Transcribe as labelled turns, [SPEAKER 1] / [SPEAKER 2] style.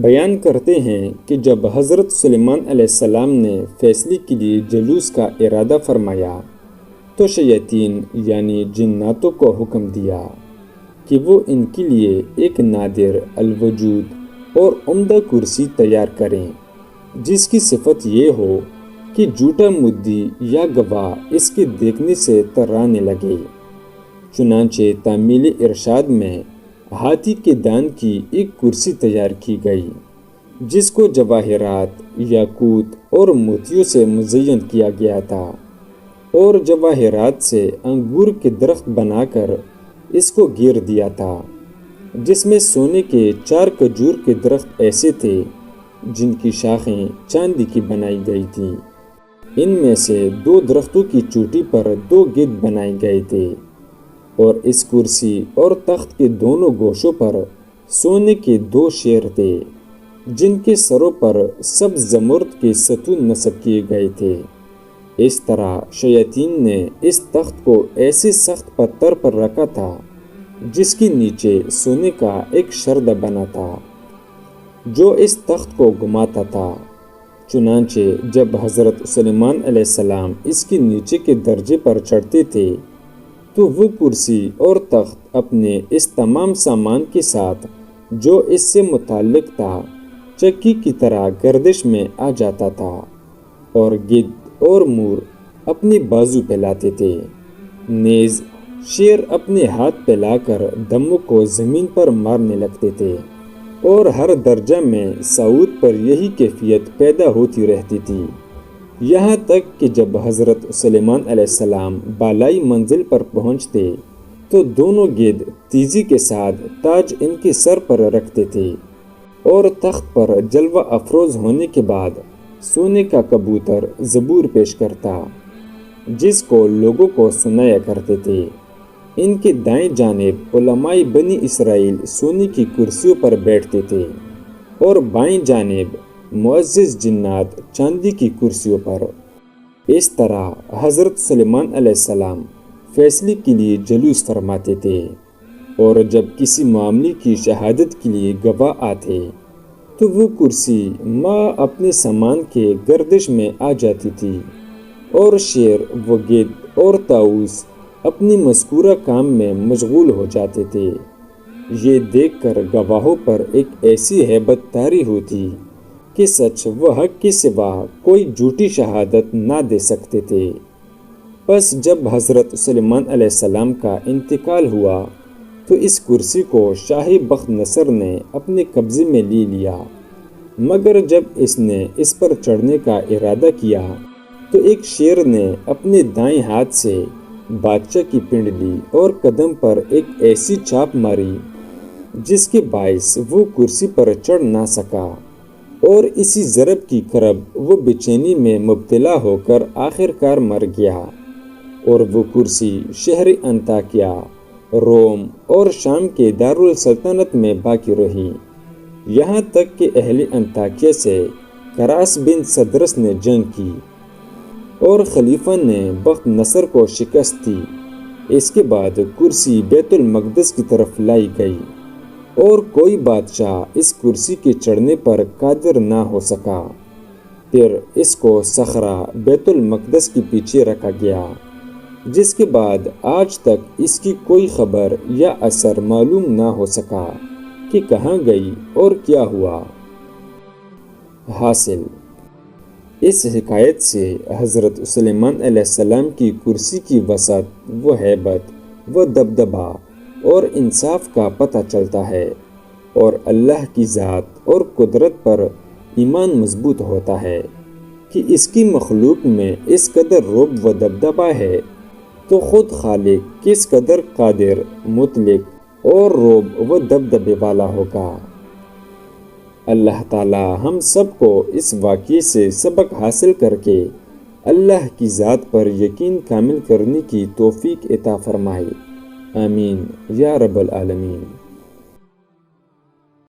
[SPEAKER 1] بیان کرتے ہیں کہ جب حضرت سلیمان علیہ السلام نے فیصلے کے لیے جلوس کا ارادہ فرمایا تو شیاطین یعنی جناتوں کو حکم دیا کہ وہ ان کے لیے ایک نادر الوجود اور عمدہ کرسی تیار کریں جس کی صفت یہ ہو کہ جھوٹا مدعی یا گواہ اس کے دیکھنے سے ترانے لگے۔ چنانچہ تعمیل ارشاد میں ہاتھی کے دان کی ایک کرسی تیار کی گئی جس کو جواہرات، یاقوت اور موتیوں سے مزین کیا گیا تھا، اور جواہرات سے انگور کے درخت بنا کر اس کو گھیر دیا تھا، جس میں سونے کے 4 کھجور کے درخت ایسے تھے جن کی شاخیں چاندی کی بنائی گئی تھیں۔ ان میں سے 2 درختوں کی چوٹی پر 2 گدھ بنائے گئے تھے، اور اس کرسی اور تخت کے دونوں گوشوں پر سونے کے 2 شیر تھے جن کے سروں پر سبز زمرد کے ستون نصب کیے گئے تھے۔ اس طرح شیاطین نے اس تخت کو ایسے سخت پتھر پر رکھا تھا جس کے نیچے سونے کا ایک شردہ بنا تھا جو اس تخت کو گھماتا تھا۔ چنانچہ جب حضرت سلیمان علیہ السلام اس کے نیچے کے درجے پر چڑھتے تھے تو وہ کرسی اور تخت اپنے اس تمام سامان کے ساتھ جو اس سے متعلق تھا چکی کی طرح گردش میں آ جاتا تھا، اور گدھ اور مور اپنی بازو پھیلاتے تھے، نیز شیر اپنے ہاتھ پھیلا کر دموں کو زمین پر مارنے لگتے تھے، اور ہر درجہ میں صعود پر یہی کیفیت پیدا ہوتی رہتی تھی، یہاں تک کہ جب حضرت سلیمان علیہ السلام بالائی منزل پر پہنچتے تو دونوں گدھ تیزی کے ساتھ تاج ان کے سر پر رکھتے تھے، اور تخت پر جلوہ افروز ہونے کے بعد سونے کا کبوتر زبور پیش کرتا جس کو لوگوں کو سنایا کرتے تھے۔ ان کے دائیں جانب علماء بنی اسرائیل سونے کی کرسیوں پر بیٹھتے تھے، اور بائیں جانب معزز جنات چاندی کی کرسیوں پر۔ اس طرح حضرت سلیمان علیہ السلام فیصلے کے لیے جلوس فرماتے تھے، اور جب کسی معاملے کی شہادت کے لیے گواہ آتے تو وہ کرسی اپنے سامان کے گردش میں آ جاتی تھی، اور شیر و گدھ اور طاؤس اپنی مذکورہ کام میں مشغول ہو جاتے تھے۔ یہ دیکھ کر گواہوں پر ایک ایسی ہیبت طاری ہوتی کہ سچ و حق کے سوا کوئی جھوٹی شہادت نہ دے سکتے تھے۔ پس جب حضرت سلیمان علیہ السلام کا انتقال ہوا تو اس کرسی کو شاہ بخت نصر نے اپنے قبضے میں لے لیا، مگر جب اس نے اس پر چڑھنے کا ارادہ کیا تو ایک شیر نے اپنے دائیں ہاتھ سے بادشاہ کی پنڈ لی اور قدم پر ایک ایسی چاپ ماری جس کے باعث وہ کرسی پر چڑھ نہ سکا، اور اسی ضرب کی کرب وہ بے چینی میں مبتلا ہو کر آخر کار مر گیا، اور وہ کرسی شہر انطاکیہ، روم اور شام کے دارالسلطنت میں باقی رہی، یہاں تک کہ اہل انطاکیہ سے کراس بن صدرس نے جنگ کی اور خلیفہ نے بخت نصر کو شکست دی۔ اس کے بعد کرسی بیت المقدس کی طرف لائی گئی، اور کوئی بادشاہ اس کرسی کے چڑھنے پر قادر نہ ہو سکا۔ پھر اس کو صخرہ بیت المقدس کے پیچھے رکھا گیا، جس کے بعد آج تک اس کی کوئی خبر یا اثر معلوم نہ ہو سکا کہ کہاں گئی اور کیا ہوا۔ حاصل اس حکایت سے حضرت سلیمان علیہ السلام کی کرسی کی وسعت و ہیبت و دبدبہ اور انصاف کا پتہ چلتا ہے، اور اللہ کی ذات اور قدرت پر ایمان مضبوط ہوتا ہے کہ اس کی مخلوق میں اس قدر رعب و دبدبہ ہے تو خود خالق کس قدر قادر، مطلق اور رعب و دبدبے والا ہوگا۔ اللہ تعالی ہم سب کو اس واقعے سے سبق حاصل کر کے اللہ کی ذات پر یقین کامل کرنے کی توفیق عطا فرمائے، آمین یا رب العالمین۔